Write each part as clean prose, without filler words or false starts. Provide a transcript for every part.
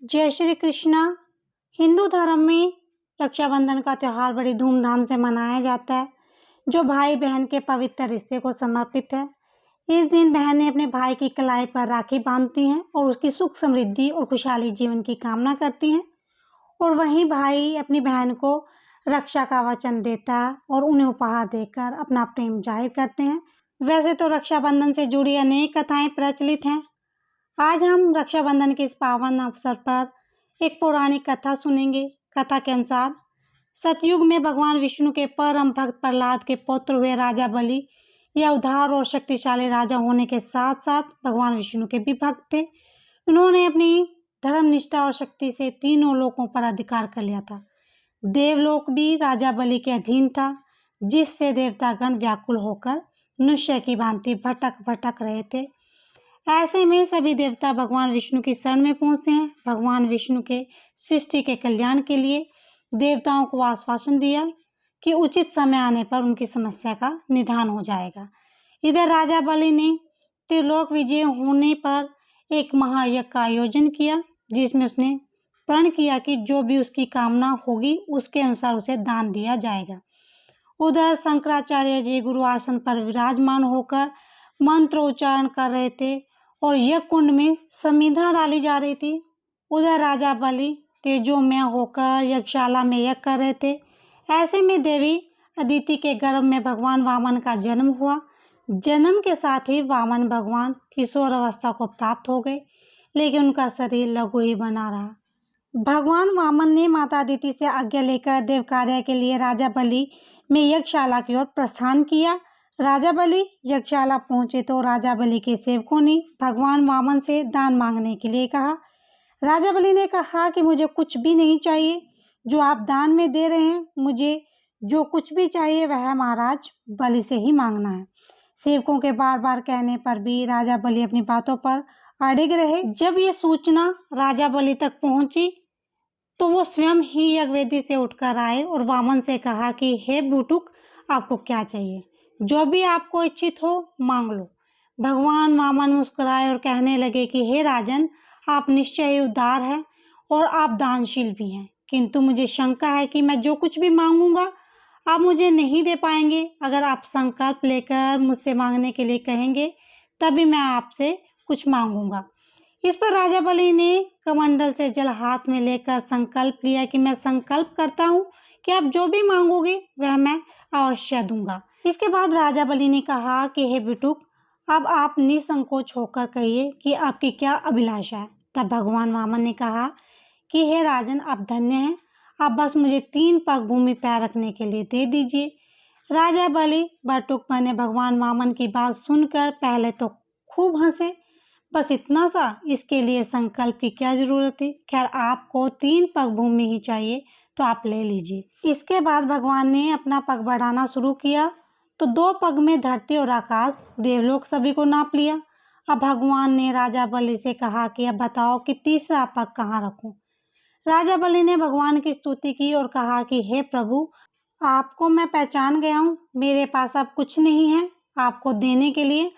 जय श्री कृष्णा। हिंदू धर्म में रक्षाबंधन का त्यौहार बड़ी धूमधाम से मनाया जाता है, जो भाई बहन के पवित्र रिश्ते को समर्पित है। इस दिन बहनें अपने भाई की कलाई पर राखी बांधती हैं और उसकी सुख समृद्धि और खुशहाली जीवन की कामना करती हैं। और वहीं भाई अपनी बहन को रक्षा का वचन देता है और उन्हें उपहार देकर अपना प्रेम जाहिर करते हैं। वैसे तो रक्षाबंधन से जुड़ी अनेक कथाएं प्रचलित हैं। आज हम रक्षाबंधन के इस पावन अवसर पर एक पौराणिक कथा सुनेंगे। कथा के अनुसार सतयुग में भगवान विष्णु के परम भक्त प्रहलाद के पुत्र हुए राजा बलि यह उदार और शक्तिशाली राजा होने के साथ साथ भगवान विष्णु के भी भक्त थे। उन्होंने अपनी धर्मनिष्ठा और शक्ति से तीनों लोकों पर अधिकार कर लिया था। देवलोक भी राजा बलि के अधीन था, जिससे देवतागण व्याकुल होकर मनुष्य की भांति भटक भटक रहे थे। ऐसे में सभी देवता भगवान विष्णु की शरण में पहुंचते हैं। भगवान विष्णु के सृष्टि के कल्याण के लिए देवताओं को आश्वासन दिया कि उचित समय आने पर उनकी समस्या का निदान हो जाएगा। इधर राजा बलि ने त्रिलोक विजय होने पर एक महायज्ञ का आयोजन किया, जिसमें उसने प्रण किया कि जो भी उसकी कामना होगी उसके अनुसार उसे दान दिया जाएगा। उधर शंकराचार्य जी गुरु आसन पर विराजमान होकर मंत्र उच्चारण कर रहे थे और यज्ञ कुंड में समिधा डाली जा रही थी। उधर राजा बलि तेजोमय होकर यज्ञशाला में यज्ञ कर रहे थे। ऐसे में देवी अदिति के गर्भ में भगवान वामन का जन्म हुआ। जन्म के साथ ही वामन भगवान किशोर अवस्था को प्राप्त हो गए, लेकिन उनका शरीर लघु ही बना रहा। भगवान वामन ने माता अदिति से आज्ञा लेकर देव कार्य के लिए राजा बलि में यज्ञशाला की ओर प्रस्थान किया। राजा बलि यज्ञशाला पहुंचे तो राजा बलि के सेवकों ने भगवान वामन से दान मांगने के लिए कहा। राजा बलि ने कहा कि मुझे कुछ भी नहीं चाहिए जो आप दान में दे रहे हैं। मुझे जो कुछ भी चाहिए वह महाराज बलि से ही मांगना है। सेवकों के बार बार कहने पर भी राजा बलि अपनी बातों पर अड़िग रहे। जब ये सूचना राजा बलि तक पहुंची तो वो स्वयं ही यज्ञवेदी से उठकर आए और वामन से कहा कि हे बुटुक, आपको क्या चाहिए? जो भी आपको इच्छित हो मांग लो। भगवान वामन मुस्कुराए और कहने लगे कि हे राजन, आप निश्चय ही उदार हैं और आप दानशील भी हैं, किंतु मुझे शंका है कि मैं जो कुछ भी मांगूंगा आप मुझे नहीं दे पाएंगे। अगर आप संकल्प लेकर मुझसे मांगने के लिए कहेंगे तभी मैं आपसे कुछ मांगूंगा। इस पर राजा बलि ने कमंडल से जल हाथ में लेकर संकल्प लिया कि मैं संकल्प करता हूँ कि आप जो भी मांगोगे वह मैं अवश्य दूंगा। इसके बाद राजा बलि ने कहा कि हे बिटुक, अब आप निसंकोच होकर कहिए कि आपकी क्या अभिलाषा है। तब भगवान वामन ने कहा कि हे राजन, आप धन्य हैं, आप बस मुझे 3 पग भूमि पैर रखने के लिए दे दीजिए। राजा बलि बटुक ने भगवान वामन की बात सुनकर पहले तो खूब हंसे। बस इतना सा, इसके लिए संकल्प की क्या जरूरत थी। खैर, आपको 3 पग भूमि ही चाहिए तो आप ले लीजिए। इसके बाद भगवान ने अपना पग बढ़ाना शुरू किया तो 2 पग में धरती और आकाश देवलोक सभी को नाप लिया। अब भगवान ने राजा बलि से कहा कि अब बताओ कि तीसरा पग कहाँ रखूं। राजा बलि ने भगवान की स्तुति की और कहा कि हे प्रभु, आपको मैं पहचान गया हूँ, मेरे पास अब कुछ नहीं है आपको देने के लिए,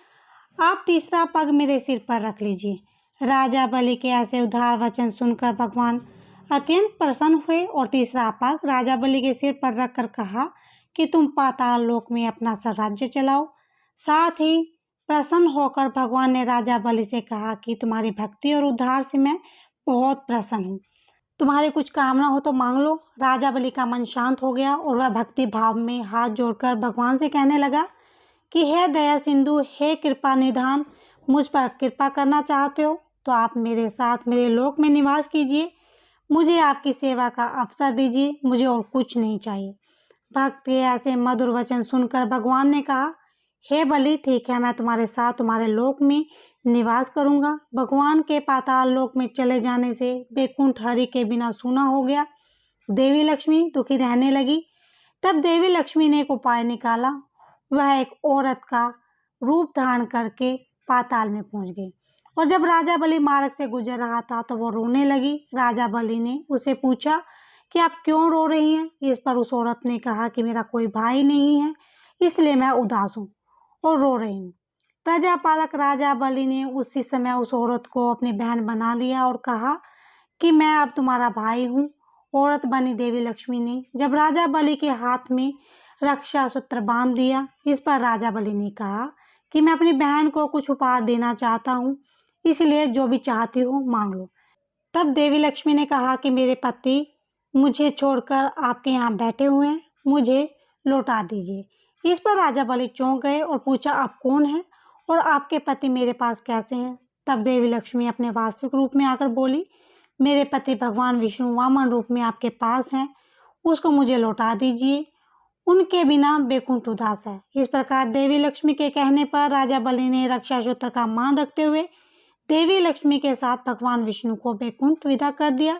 आप तीसरा पग मेरे सिर पर रख लीजिए। राजा बलि के ऐसे उदार वचन सुनकर भगवान अत्यंत प्रसन्न हुए और तीसरा पग राजा बलि के सिर पर रखकर कहा कि तुम पाताल लोक में अपना स्वराज्य चलाओ। साथ ही प्रसन्न होकर भगवान ने राजा बलि से कहा कि तुम्हारी भक्ति और उद्धार से मैं बहुत प्रसन्न हूँ, तुम्हारी कुछ कामना हो तो मांग लो। राजा बलि का मन शांत हो गया और वह भक्ति भाव में हाथ जोड़कर भगवान से कहने लगा कि हे दया सिंधु, हे कृपा निधान, मुझ पर कृपा करना चाहते हो तो आप मेरे साथ मेरे लोक में निवास कीजिए। मुझे आपकी सेवा का अवसर दीजिए, मुझे और कुछ नहीं चाहिए। भक्त के ऐसे मधुर वचन सुनकर भगवान ने कहा, हे बलि, ठीक है, मैं तुम्हारे साथ तुम्हारे लोक में निवास करूंगा। भगवान के पाताल लोक में चले जाने से वैकुंठ हरि के बिना सूना हो गया। देवी लक्ष्मी दुखी रहने लगी। तब देवी लक्ष्मी ने एक उपाय निकाला। वह एक औरत का रूप धारण करके पाताल में पहुंच गई और जब राजा बलि मार्ग से गुजर रहा था तो वो रोने लगी। राजा बलि ने उसे पूछा कि आप क्यों रो रही हैं। इस पर उस औरत ने कहा कि मेरा कोई भाई नहीं है, इसलिए मैं उदास हूँ और रो रही हूँ। प्रजापालक राजा बलि ने उसी समय उस औरत को अपनी बहन बना लिया और कहा कि मैं अब तुम्हारा भाई हूँ। औरत बनी देवी लक्ष्मी ने जब राजा बलि के हाथ में रक्षा सूत्र बांध दिया। इस पर राजा बलि ने कहा कि मैं अपनी बहन को कुछ उपहार देना चाहता हूँ, इसलिए जो भी चाहती हो मांग लो। तब देवी लक्ष्मी ने कहा कि मेरे पति मुझे छोड़कर आपके यहाँ बैठे हुए हैं, मुझे लौटा दीजिए। इस पर राजा बलि चौंक गए और पूछा, आप कौन हैं और आपके पति मेरे पास कैसे हैं? तब देवी लक्ष्मी अपने वास्तविक रूप में आकर बोली, मेरे पति भगवान विष्णु वामन रूप में आपके पास हैं, उसको मुझे लौटा दीजिए, उनके बिना बैकुंठ उदास है। इस प्रकार देवी लक्ष्मी के कहने पर राजा बलि ने रक्षा सूत्र का मान रखते हुए देवी लक्ष्मी के साथ भगवान विष्णु को बैकुंठ विदा कर दिया।